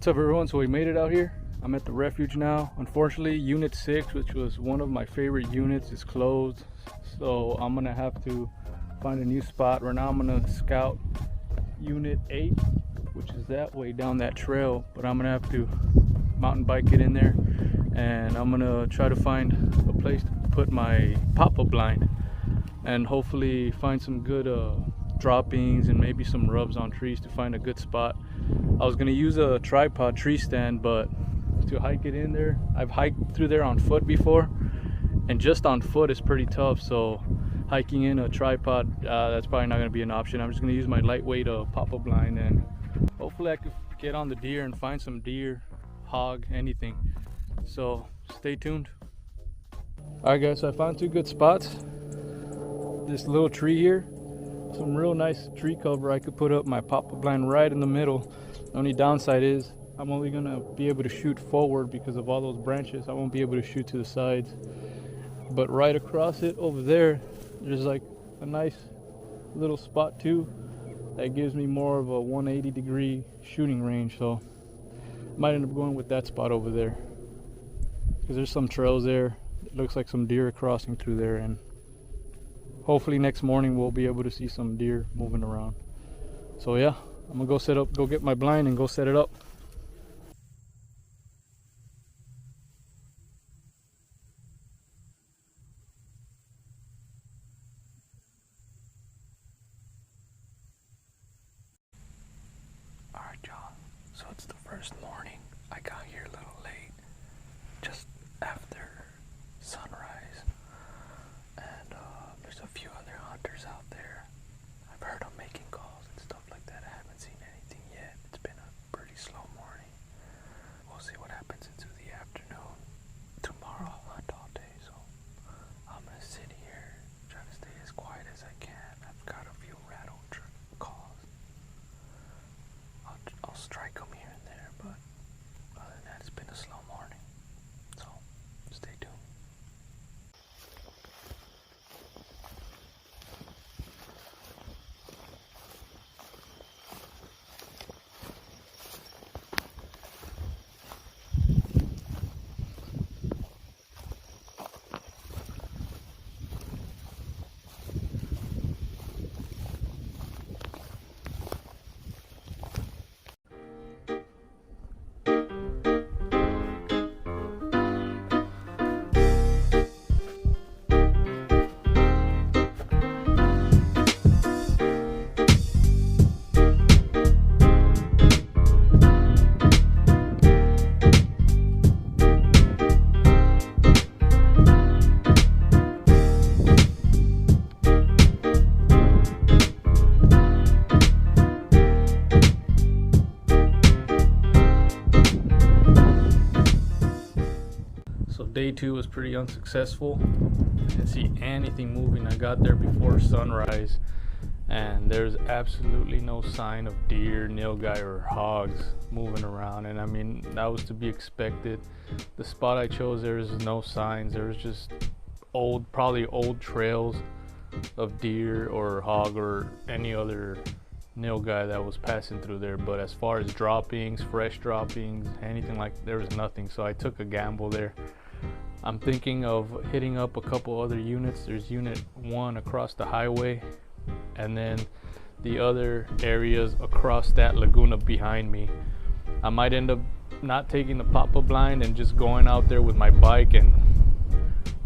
What's up everyone? So we made it out here. I'm at the refuge now. Unfortunately, unit 6, which was one of my favorite units, is closed, so I'm gonna have to find a new spot. Right now I'm gonna scout unit 8, which is that way down that trail, but I'm gonna have to mountain bike it in there, and I'm gonna try to find a place to put my pop-up blind and hopefully find some good droppings and maybe some rubs on trees to find a good spot. I was gonna use a tripod tree stand, but to hike it in there, I've hiked through there on foot before, and just on foot is pretty tough, so hiking in a tripod, that's probably not gonna be an option. I'm just gonna use my lightweight pop-up blind, and hopefully I could get on the deer and find some deer, hog, anything. So stay tuned. All right guys, so I found 2 good spots. This little tree here, some real nice tree cover. I could put up my pop-up blind right in the middle. The only downside is I'm only gonna be able to shoot forward because of all those branches. I won't be able to shoot to the sides. But right across it over there, there's like a nice little spot too that gives me more of a 180-degree shooting range. So I might end up going with that spot over there because there's some trails there. It looks like some deer are crossing through there, and hopefully next morning we'll be able to see some deer moving around. So yeah, I'm gonna go get my blind and go set it up. Alright y'all, so it's the first morning. I got here a little late, just after sunrise, and there's a few other hunters out there. I've heard them making calls and stuff like that. I haven't seen anything yet. It's been a pretty slow morning. We'll see what happens into the afternoon. Tomorrow I'll hunt all day, so I'm gonna sit here, try to stay as quiet as I can. I've got a few rattle calls. I'll strike them here and there, but other than that, it's been a slow morning. So stay tuned. Day 2 was pretty unsuccessful. I didn't see anything moving. I got there before sunrise, and there's absolutely no sign of deer, nilgai, or hogs moving around. And I mean, that was to be expected. The spot I chose, there was no signs. There was just probably old trails of deer or hog or any other nilgai that was passing through there. But as far as droppings, fresh droppings, anything like, there was nothing. So I took a gamble there. I'm thinking of hitting up a couple other units. There's unit 1 across the highway, and then the other areas across that laguna behind me. I might end up not taking the pop-up blind and just going out there with my bike and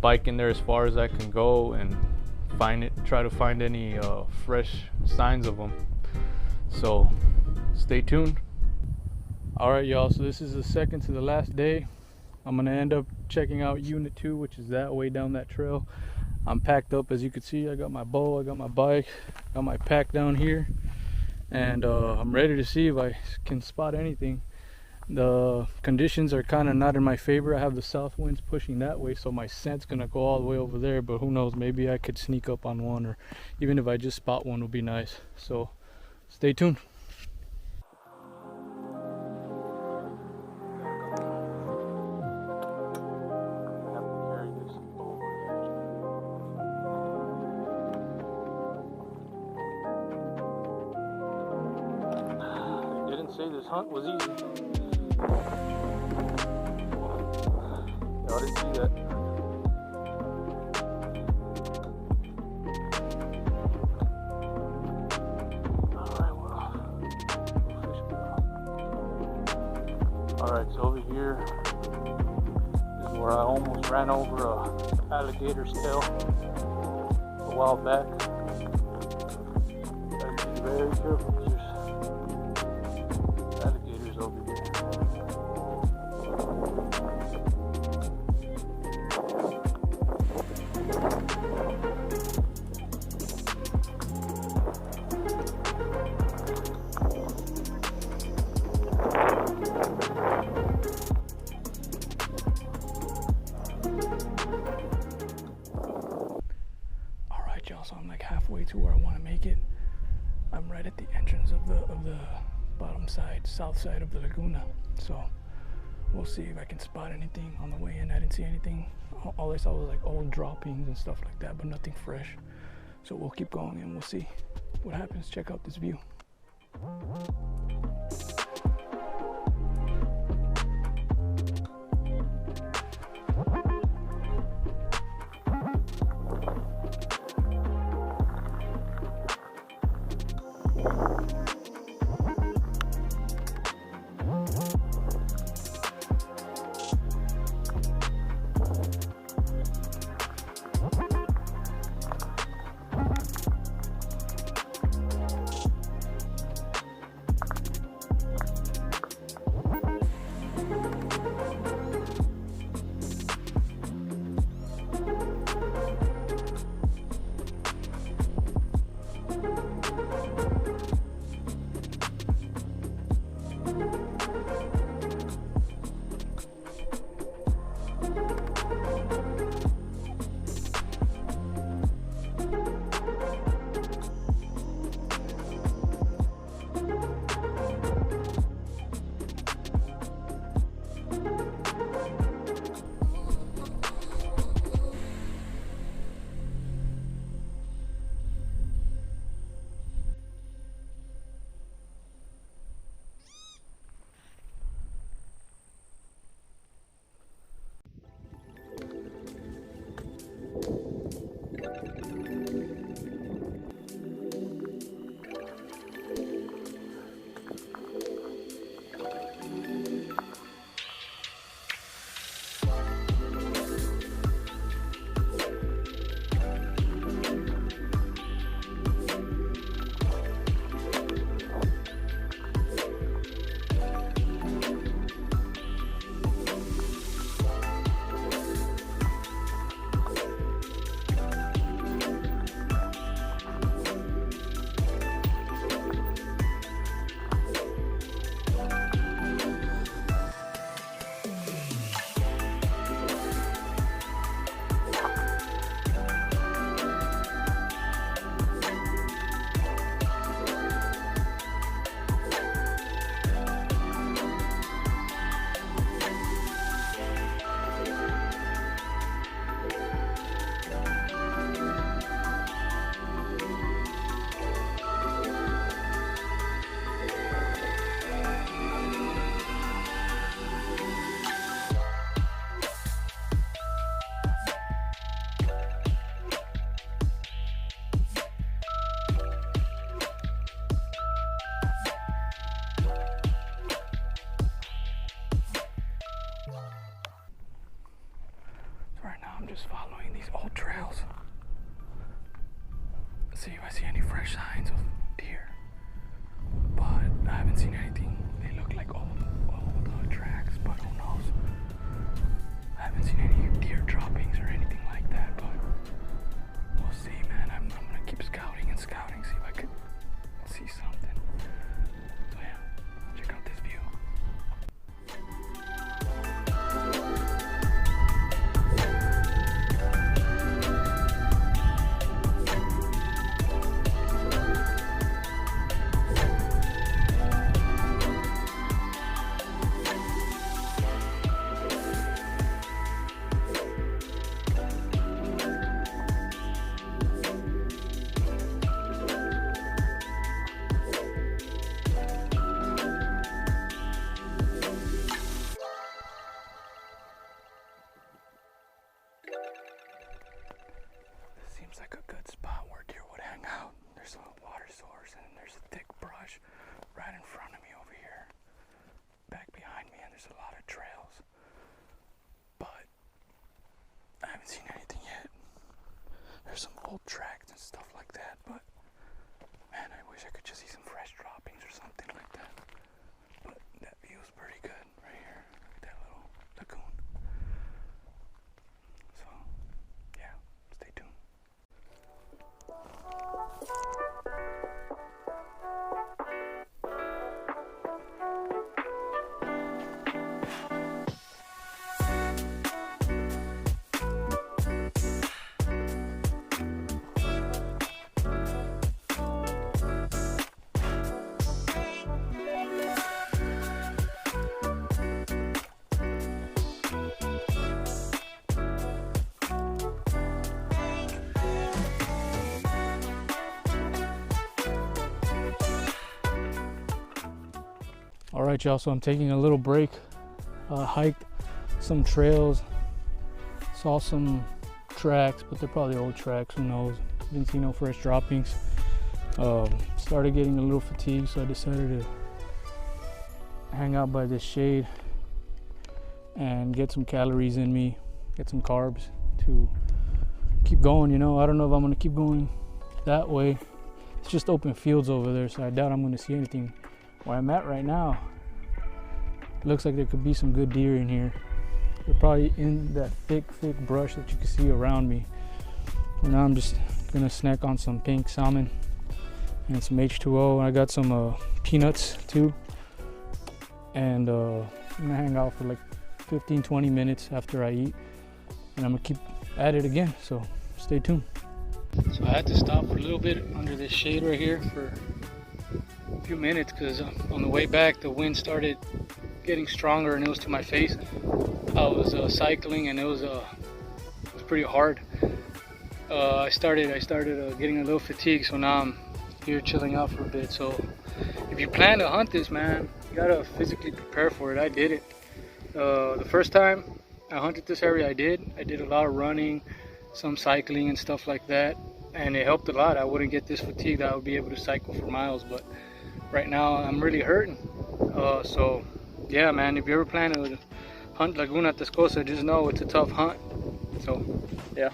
biking there as far as I can go and try to find any fresh signs of them. So stay tuned. All right y'all, so this is the second to the last day. I'm gonna end up checking out unit 2, which is that way down that trail. I'm packed up, as you can see. I got my bow, I got my bike, got my pack down here, and I'm ready to see if I can spot anything. The conditions are kind of not in my favor. I have the south winds pushing that way, so my scent's gonna go all the way over there, but who knows, maybe I could sneak up on one, or even if I just spot one, would be nice. So stay tuned. Say this hunt was easy. Y'all didn't see that. Alright, well, alright, so over here is where I almost ran over a alligator's tail a while back. Gotta be very careful. Over here. All right, y'all. So I'm like halfway to where I want to make it. I'm right at the entrance of the bottom side, south side of the Laguna. So we'll see if I can spot anything on the way in. I didn't see anything. All I saw was like old droppings and stuff like that, but nothing fresh. So we'll keep going and we'll see what happens. Check out this view. All right, y'all, so I'm taking a little break. Hiked some trails, saw some tracks, but they're probably old tracks, who knows. Didn't see no fresh droppings. Started getting a little fatigued, so I decided to hang out by this shade and get some calories in me, get some carbs to keep going, you know. I don't know if I'm gonna keep going that way. It's just open fields over there, so I doubt I'm gonna see anything. Where I'm at right now, looks like there could be some good deer in here. They're probably in that thick brush that you can see around me. For now, I'm just gonna snack on some pink salmon and some H2O. I got some peanuts too, and I'm gonna hang out for like 15-20 minutes after I eat, and I'm gonna keep at it again, so stay tuned. So I had to stop for a little bit under this shade right here for a few minutes, because on the way back the wind started getting stronger and it was to my face. I was cycling and it was pretty hard. I started getting a little fatigued, so now I'm here chilling out for a bit. So if you plan to hunt this, man, you gotta physically prepare for it. I did it. The first time I hunted this area, I did a lot of running, some cycling and stuff like that, and it helped a lot. I wouldn't get this fatigued. I would be able to cycle for miles, but right now I'm really hurting. So yeah, man, if you ever plan to hunt Laguna Atascosa, just know it's a tough hunt. So yeah.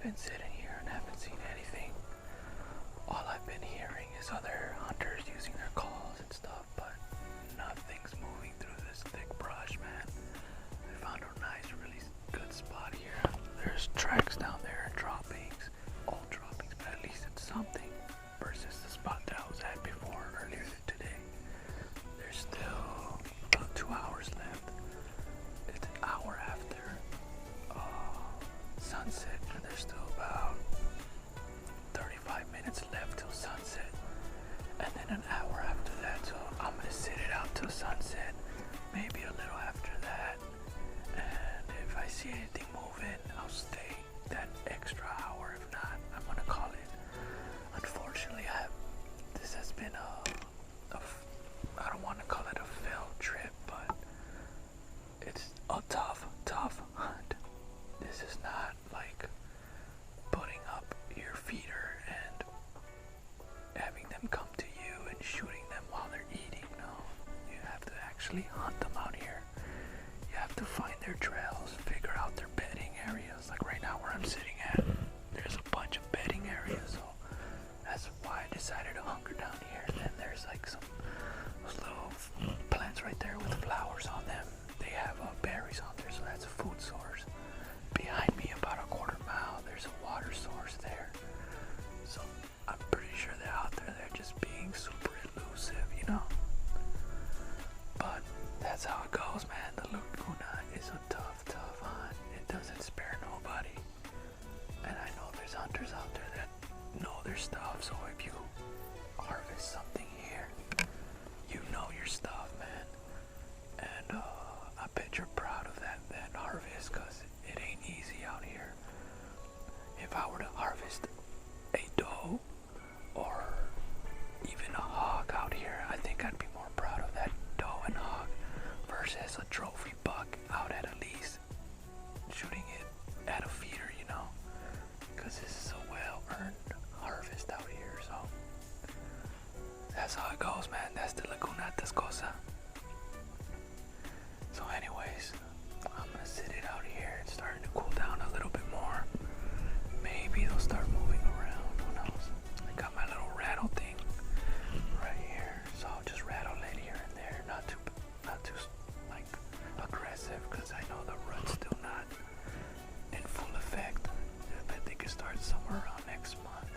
Been sitting here and haven't seen anything. All I've been hearing is other hunters using their calls and stuff, but nothing's moving through this thick brush, man. I found a nice, really good spot here. There's tracks down there and droppings, old droppings, but at least it's something versus the spot that I was at before earlier today. There's still about 2 hours left. It's an hour after sunset, and there's still about 35 minutes left till sunset, and then an hour after that. So I'm gonna sit it out till sunset, maybe a little after that, and if I see anything moving, I'll stay that extra hour. If not, I'm gonna call it. Unfortunately, this has been I don't want to call it a failed trip, but it's a tough hunt. This is not like putting up your feeder and having them come to you and shooting them while they're eating. No, you have to actually hunt them out here. You have to find their trails, figure out their bedding areas. Like right now where I'm sitting at, there's a bunch of bedding areas, so that's why I decided to hunker down here. And then there's like some stuff. So if you harvest something here, you know your stuff, man. And I bet you're proud of that harvest, because it ain't easy out here. If I were to harvest a doe or even a hog out here, I think I'd be more proud of that doe and hog versus a trophy buck out at a lease, shooting it at a feeder, you know, because this is a well-earned harvest out here. So that's how it goes, man. That's the Laguna Atascosa. So anyways, I'm gonna sit it out here. It's starting to cool down a little bit more. Maybe they'll start moving around, who knows. I got my little rattle thing right here, so I'll just rattle it here and there. Not too like aggressive, because I know the rut's still not in full effect. I bet they could start somewhere around next month.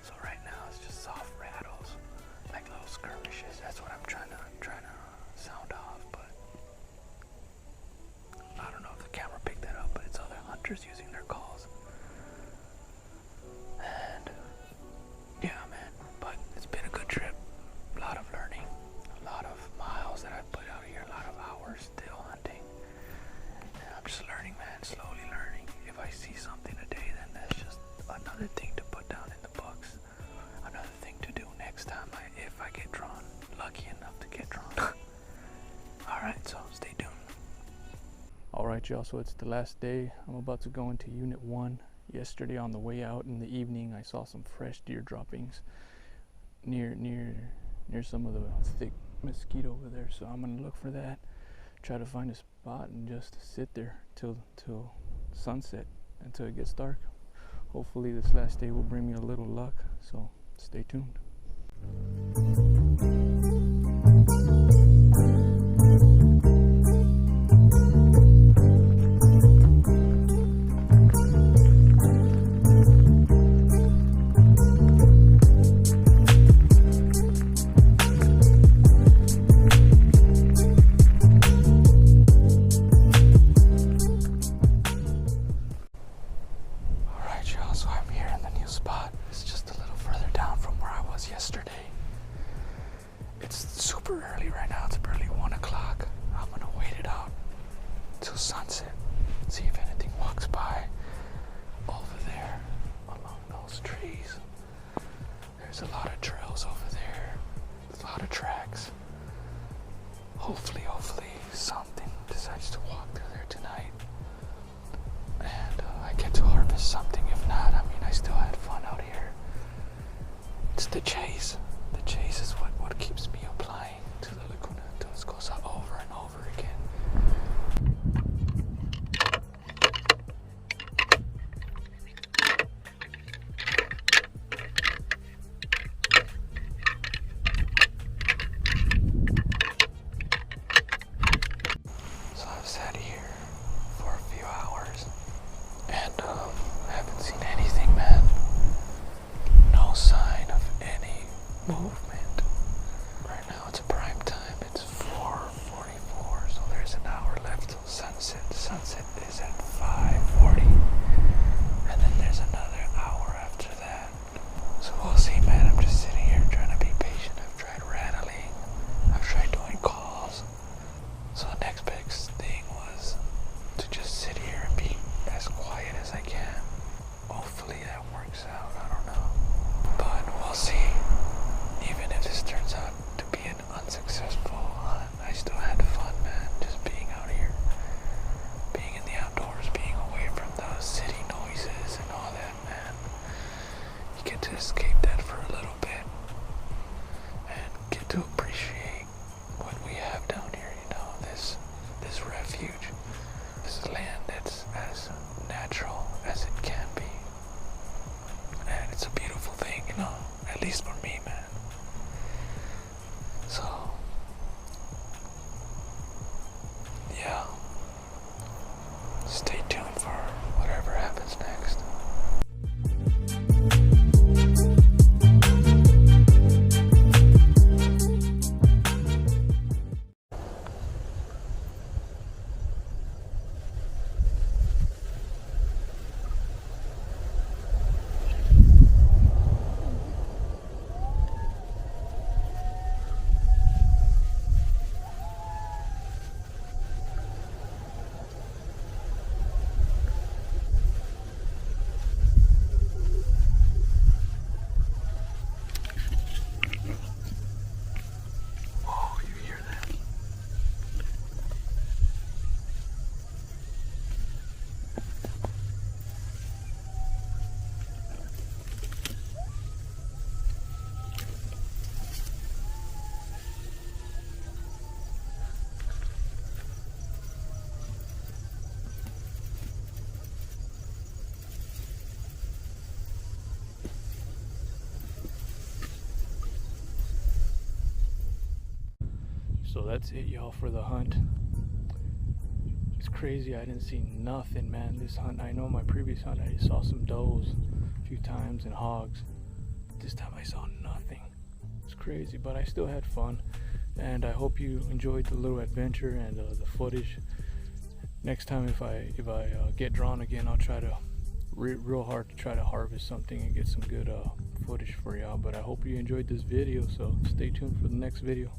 So right now it's just soft rattles, like little skirmishes. That's what I'm trying to sound off, but I don't know if the camera picked that up, but it's other hunters using their calls. And yeah, man, but it's been a good trip. A lot of learning, a lot of miles that I put out here, a lot of hours still hunting. And I'm just learning, man, slowly learning. If I see something today, then that's just another thing to put down in the books. Another thing to do next time if I get drawn, lucky enough to get drawn. Alright, so stay tuned. Alright, y'all, so it's the last day. I'm about to go into Unit 1. Yesterday on the way out in the evening, I saw some fresh deer droppings near some of the thick mesquite over there. So I'm gonna look for that, try to find a spot and just sit there till sunset, until it gets dark. Hopefully this last day will bring me a little luck, so stay tuned. Early right now, it's barely 1 o'clock. I'm gonna wait it out till sunset, see if anything walks by over there along those trees. There's a lot of trails over there, a lot of tracks. Hopefully something decides to walk through there tonight, and I get to harvest something. If not, I mean, I still had fun out here. It's the chase. The chase is what keeps me applying to the Laguna Atascosa over and over again. So I've sat here for a few hours and haven't seen anything, man. No sign of any movement. Right now it's a prime time. It's 4:44, so there's an hour left till sunset. Sunset is at 5:40, and then there's another hour after that. So we'll see, man. I'm just sitting here trying to be patient. I've tried rattling, I've tried doing calls. So the next big thing was to just sit here and be as quiet as I can. Hopefully that works out. I don't know, but we'll see. Even So that's it, y'all, for the hunt. It's crazy, I didn't see nothing, man. This hunt, I know my previous hunt I saw some does a few times and hogs. This time I saw nothing. It's crazy, but I still had fun, and I hope you enjoyed the little adventure and the footage. Next time, if I get drawn again, I'll try to real hard to try to harvest something and get some good footage for y'all. But I hope you enjoyed this video, so stay tuned for the next video.